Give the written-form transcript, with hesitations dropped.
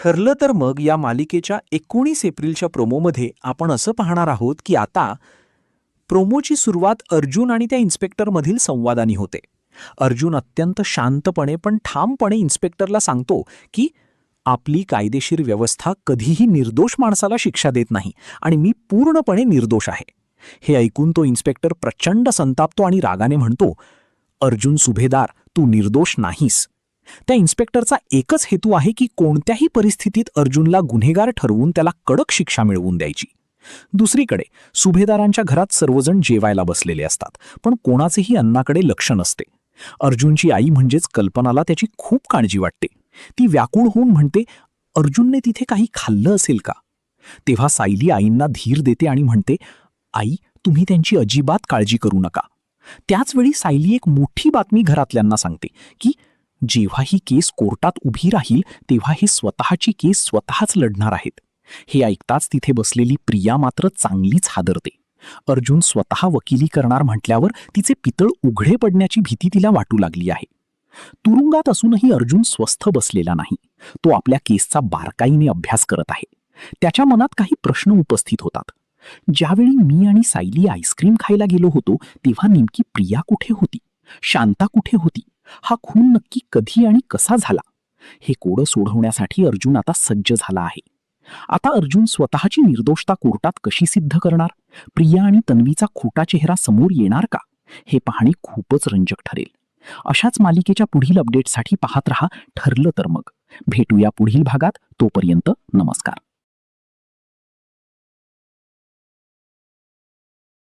ठरलं तर मग या मालिकेच्या 19 एप्रिलच्या प्रोमोमध्ये आपण असं पाहणार आहोत की आता प्रोमोची सुरुवात अर्जुन आणि त्या इन्स्पेक्टरमधील संवादाने होते. अर्जुन अत्यंत शांतपणे पण ठामपणे इन्स्पेक्टरला सांगतो की आपली कायदेशीर व्यवस्था कधीही निर्दोष माणसाला शिक्षा देत नाही आणि मी पूर्णपणे निर्दोष आहे. हे ऐकून तो इन्स्पेक्टर प्रचंड संतापतो आणि रागाने म्हणतो, अर्जुन सुभेदार, तू निर्दोष नाहीस. त्या इन्स्पेक्टरचा एकच हेतू आहे की कोणत्याही परिस्थितीत अर्जुनला गुन्हेगार ठरवून त्याला कडक शिक्षा मिळवून द्यायची. दुसरीकडे सुभेदारांच्या घरात सर्वजण जेवायला बसलेले असतात, पण कोणाचेही अन्नाकडे लक्ष नसते. अर्जुनची आई म्हणजेच कल्पनाला त्याची खूप काळजी वाटते. ती व्याकुळ होऊन म्हणते, अर्जुनने तिथे काही खाल्लं असेल का? तेव्हा सायली आईंना धीर देते आणि म्हणते, आई, तुम्ही त्यांची अजिबात काळजी करू नका. त्याचवेळी सायली एक मोठी बातमी घरातल्यांना सांगते की जेव्हा ही केस कोर्टात उभी राहील तेव्हा हे स्वतःची केस स्वतःच लढणार आहेत. हे ऐकताच तिथे बसलेली प्रिया मात्र चांगलीच हादरते. अर्जुन स्वतः वकिली करणार म्हटल्यावर तिचे पितळ उघडे पडण्याची भीती तिला वाटू लागली आहे. तुरुंगात असूनही अर्जुन स्वस्थ बसलेला नाही. तो आपल्या केसचा बारकाईने अभ्यास करत आहे. त्याच्या मनात काही प्रश्न उपस्थित होतात. ज्यावेळी मी आणि सायली आईस्क्रीम खायला गेलो होतो तेव्हा नेमकी प्रिया कुठे होती? शांता कुठे होती? हा खून नक्की कधी आणि कसा झाला? हे कोडं सोडवण्यासाठी अर्जुन आता सज्ज झाला आहे. आता अर्जुन स्वतःची निर्दोषता कोर्टात कशी सिद्ध करणार? प्रिया आणि तन्वीचा खोटा चेहरा समोर येणार का? हे पाहणे खूपच रंजक ठरेल. अशाच मालिकेच्या पुढील अपडेटसाठी पाहत रहा ठरलं तर मग. भेटूया पुढील भागात. तोपर्यंत नमस्कार.